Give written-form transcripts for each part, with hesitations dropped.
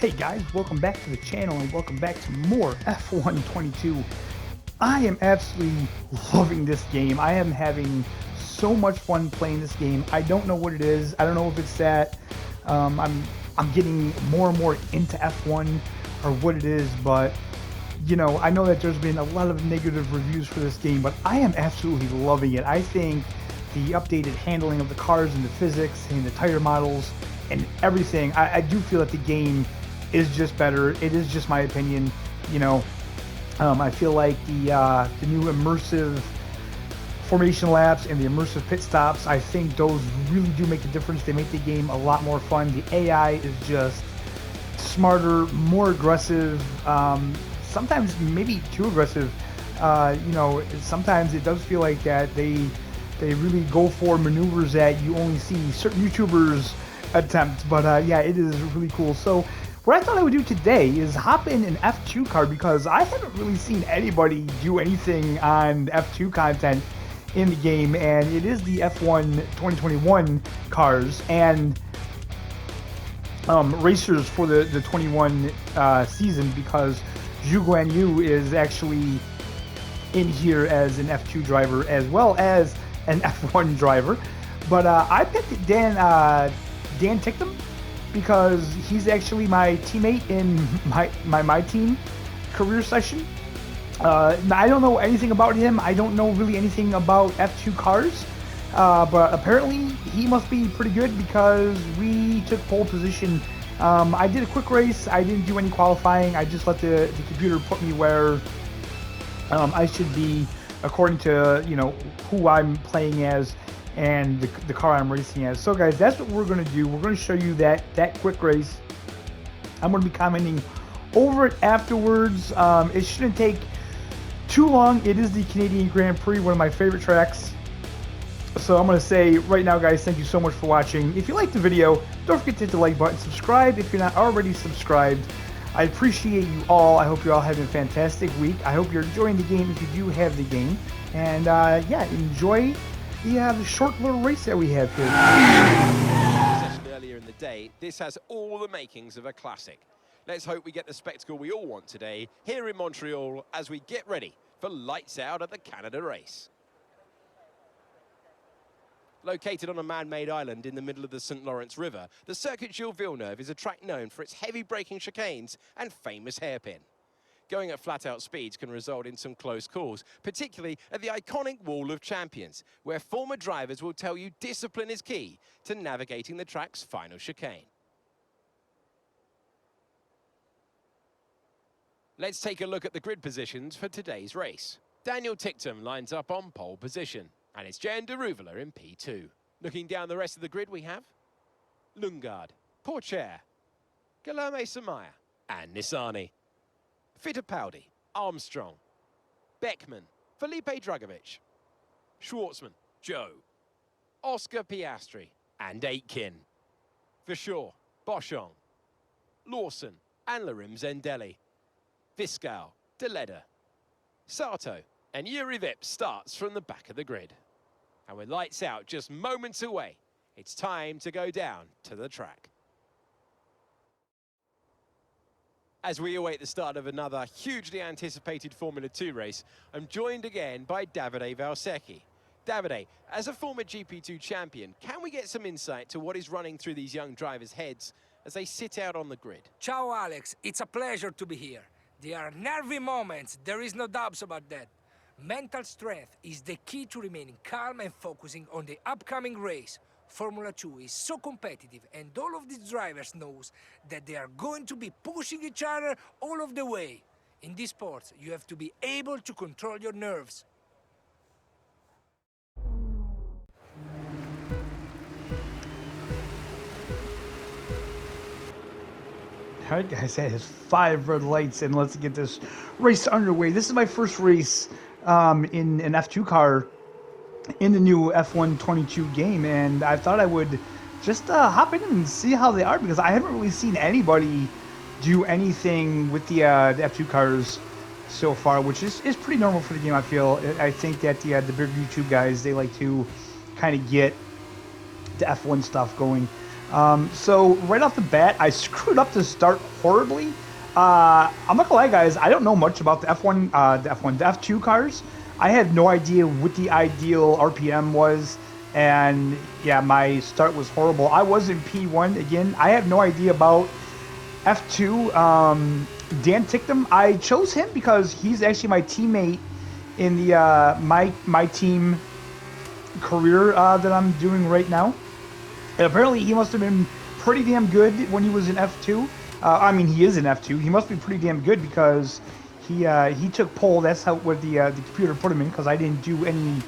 Hey guys, welcome back to the channel and welcome back to more F122. I am absolutely loving this game. I am having so much fun playing this game. I don't know what it is. I don't know if it's that I'm getting more and more into F1 or what it is, but you know, I know that there's been a lot of negative reviews for this game, but I am absolutely loving it. I think the updated handling of the cars and the physics and the tire models and everything, I do feel that the game is just better. It is just my opinion, you know. I feel like the new immersive formation laps and the immersive pit stops, I think those really do make a difference. They make the game a lot more fun. The AI is just smarter, more aggressive, sometimes maybe too aggressive. You know, sometimes it does feel like that they really go for maneuvers that you only see certain YouTubers attempt, but yeah, it is really cool. So what I thought I would do today is hop in an F2 car, because I haven't really seen anybody do anything on F2 content in the game, and it is the F1 2021 cars and racers for the 21 season, because Zhu Guan Yu is actually in here as an F2 driver as well as an F1 driver. But I picked Dan Ticktum because he's actually my teammate in my team career session. I don't know anything about him. I don't know really anything about F2 cars, but apparently he must be pretty good because we took pole position. I did a quick race. I didn't do any qualifying. I just let the computer put me where I should be according to, you know, who I'm playing as and the car I'm racing as. So guys, that's what we're going to do. We're going to show you that quick race. I'm going to be commenting over it afterwards. It shouldn't take too long. It is the Canadian Grand Prix, one of my favorite tracks. So I'm going to say right now, guys, thank you so much for watching. If you liked the video, don't forget to hit the like button, subscribe if you're not already subscribed. I appreciate you all. I hope you're all having a fantastic week. I hope you're enjoying the game if you do have the game. And yeah, enjoy the short little race that we have here. Earlier in the day, this has all the makings of a classic. Let's hope we get the spectacle we all want today here in Montreal as we get ready for lights out at the Canada race. Located on a man-made island in the middle of the St. Lawrence River, the Circuit Gilles Villeneuve is a track known for its heavy braking chicanes and famous hairpin. Going at flat-out speeds can result in some close calls, particularly at the iconic Wall of Champions, where former drivers will tell you discipline is key to navigating the track's final chicane. Let's take a look at the grid positions for today's race. Daniel Ticktum lines up on pole position, and it's Jan de Ruvela in P2. Looking down the rest of the grid, we have Lundgaard, Pourchaire, Guilherme Samaya, and Nissany. Fittipaldi, Armstrong, Beckman, Felipe Drugovich, Schwartzman, Joe, Oscar Piastri, and Aitken. Fischer, Boschong, Lawson, and Larim Zendelli. Viscal, Deleda, Sato, and Yuri Vip starts from the back of the grid. And with lights out just moments away, it's time to go down to the track. As we await the start of another hugely anticipated Formula 2 race, I'm joined again by Davide Valsecchi. Davide, as a former GP2 champion, can we get some insight to what is running through these young drivers' heads as they sit out on the grid? Ciao Alex, it's a pleasure to be here. There are nervy moments, there is no doubts about that. Mental strength is the key to remaining calm and focusing on the upcoming race. Formula 2 is so competitive, and all of these drivers knows that they are going to be pushing each other all of the way. In this sport, you have to be able to control your nerves. Alright guys, that is 5 red lights, and let's get this race underway. This is my first race in an F2 car in the new F1 22 game, and I thought I would just hop in and see how they are, because I haven't really seen anybody do anything with the F2 cars so far, which is pretty normal for the game. I feel. I think that the big YouTube guys, they like to kind of get the F1 stuff going So right off the bat, I screwed up to start horribly. I'm not gonna lie, guys. I don't know much about the the F2 cars. I had no idea what the ideal RPM was, and yeah, my start was horrible. I was in P1 again. I have no idea about F2. Dan Ticktum, I chose him because he's actually my teammate in the my team career that I'm doing right now. And apparently he must have been pretty damn good when he was in F2. I mean, he is in F2. He must be pretty damn good because he took pole. That's how what the computer put him in, because I didn't do any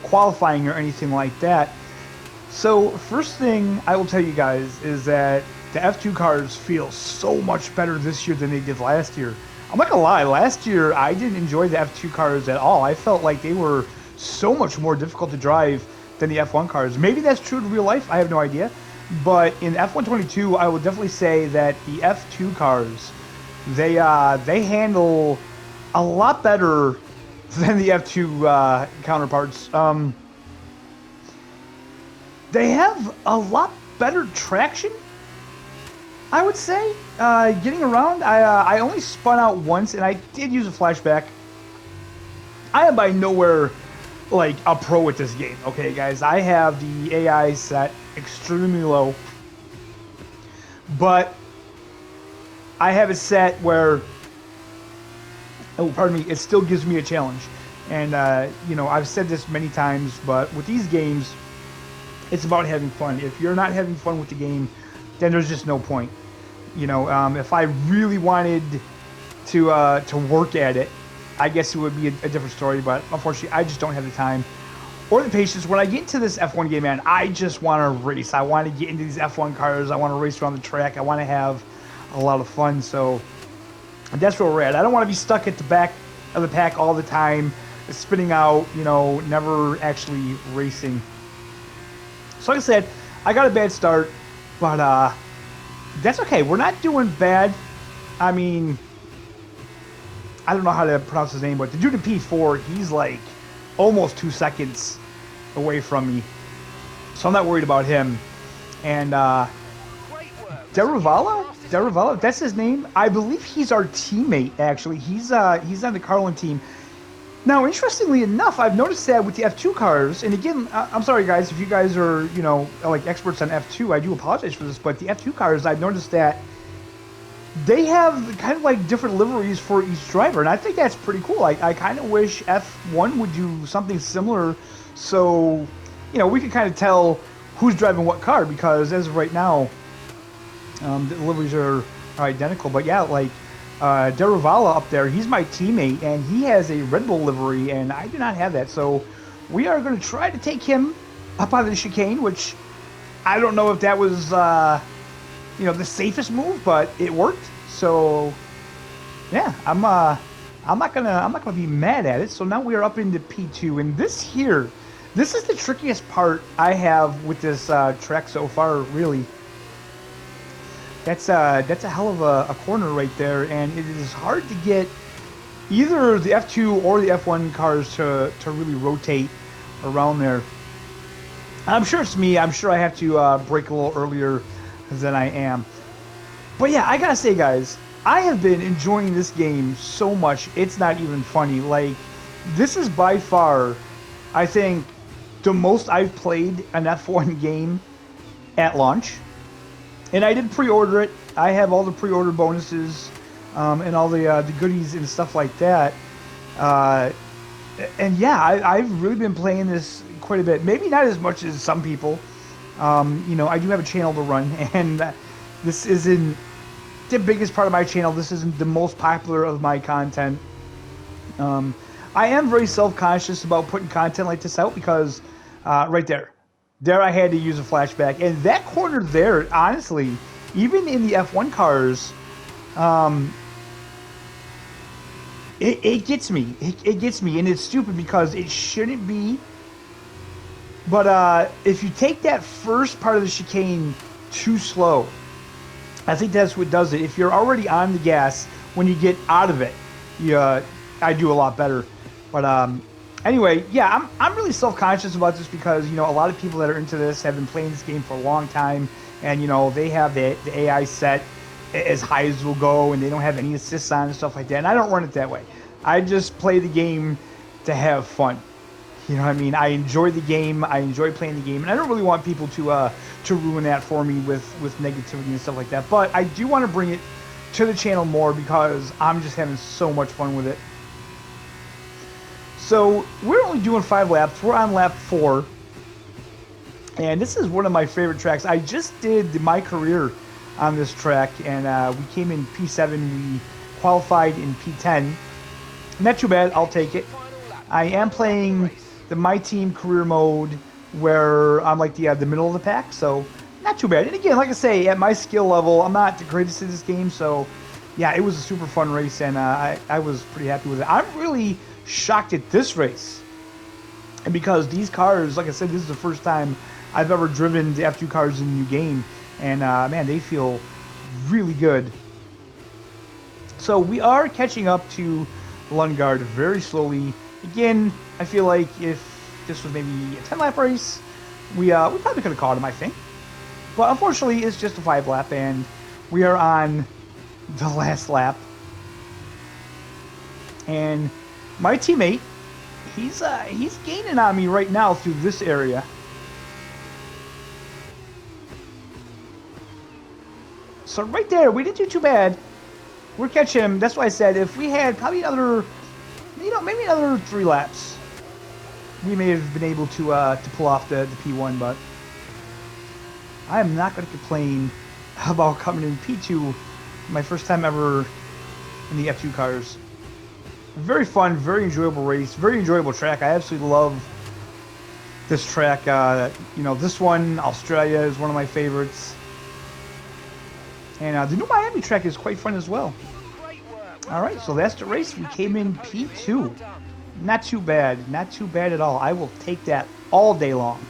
qualifying or anything like that. So first thing I will tell you guys is that the F2 cars feel so much better this year than they did last year. I'm not gonna lie, last year I didn't enjoy the F2 cars at all. I felt like they were so much more difficult to drive than the F1 cars. Maybe that's true in real life, I have no idea. But in F122, I would definitely say that the F2 cars, they handle a lot better than the F2 counterparts. They have a lot better traction, I would say. Getting around, I only spun out once, and I did use a flashback. I am by nowhere like a pro at this game, okay, guys? I have the AI set extremely low, but I have it set where, oh, pardon me, it still gives me a challenge. And, you know, I've said this many times, but with these games, it's about having fun. If you're not having fun with the game, then there's just no point. You know, if I really wanted to work at it, I guess it would be a different story, but unfortunately, I just don't have the time or the patience. When I get into this F1 game, man, I just want to race. I want to get into these F1 cars. I want to race around the track. I want to have a lot of fun. So that's where we're at. I don't want to be stuck at the back of the pack all the time, spinning out, you know, never actually racing. So like I said, I got a bad start, but that's okay. We're not doing bad. I mean, I don't know how to pronounce his name, but the dude in P4, he's like almost 2 seconds away from me. So I'm not worried about him. And Derivala, that's his name. I believe he's our teammate, actually. He's on the Carlin team. Now, interestingly enough, I've noticed that with the F2 cars, and again, I'm sorry guys, if you guys are, you know, like experts on F2, I do apologize for this, but the F2 cars, I've noticed that they have kind of like different liveries for each driver, and I think that's pretty cool. I kind of wish F1 would do something similar, so, you know, we could kind of tell who's driving what car, because as of right now, the liveries are identical. But yeah, like Derivala up there, he's my teammate, and he has a Red Bull livery, and I do not have that, so we are going to try to take him up out of the chicane, which I don't know if that was you know, the safest move, but it worked. So yeah, I'm not gonna be mad at it. So now we are up into P2, and this is the trickiest part I have with this track so far. Really, that's a hell of a corner right there, and it is hard to get either the F2 or the F1 cars to really rotate around there. I'm sure it's me. I'm sure I have to brake a little earlier than I am. But yeah, I gotta say, guys, I have been enjoying this game so much, it's not even funny. Like, this is by far, I think, the most I've played an F1 game at launch. And I did pre-order it. I have all the pre-order bonuses and all the goodies and stuff like that. And yeah, I've really been playing this quite a bit. Maybe not as much as some people. You know, I do have a channel to run, and this isn't the biggest part of my channel. This isn't the most popular of my content. I am very self-conscious about putting content like this out because right there I had to use a flashback, and that corner there, honestly, even in the F1 cars, it gets me. It gets me, and it's stupid because it shouldn't be. But if you take that first part of the chicane too slow, I think that's what does it. If you're already on the gas, when you get out of it, I do a lot better. But Anyway, yeah, I'm really self-conscious about this because, you know, a lot of people that are into this have been playing this game for a long time, and, you know, they have the AI set as high as will go, and they don't have any assists on and stuff like that, and I don't run it that way. I just play the game to have fun. You know what I mean? I enjoy the game, I enjoy playing the game, and I don't really want people to ruin that for me with negativity and stuff like that, but I do want to bring it to the channel more because I'm just having so much fun with it. So we're only doing 5 laps. We're on lap 4. And this is one of my favorite tracks. I just did my career on this track, and we came in P7. We qualified in P10. Not too bad. I'll take it. I am playing the My Team career mode where I'm like the middle of the pack, so not too bad. And again, like I say, at my skill level, I'm not the greatest at this game, so yeah, it was a super fun race, and I was pretty happy with it. I'm really shocked at this race, and because these cars, like I said, this is the first time I've ever driven the F2 cars in the new game, and man, they feel really good. So we are catching up to Lundgaard very slowly. Again, I feel like if this was maybe a 10-lap race, we probably could have caught him, I think. But unfortunately, it's just a 5-lap, and we are on the last lap. And my teammate, he's gaining on me right now through this area. So right there, we didn't do too bad. We're catching him. That's why I said if we had probably another, you know, maybe another 3 laps, we may have been able to pull off the P1. But I am not going to complain about coming in P2, my first time ever in the F2 cars. Very fun, very enjoyable race, very enjoyable track. I absolutely love this track. You know, this one, Australia, is one of my favorites. And the new Miami track is quite fun as well. Alright, so that's the race. We came in P2. Not too bad. Not too bad at all. I will take that all day long.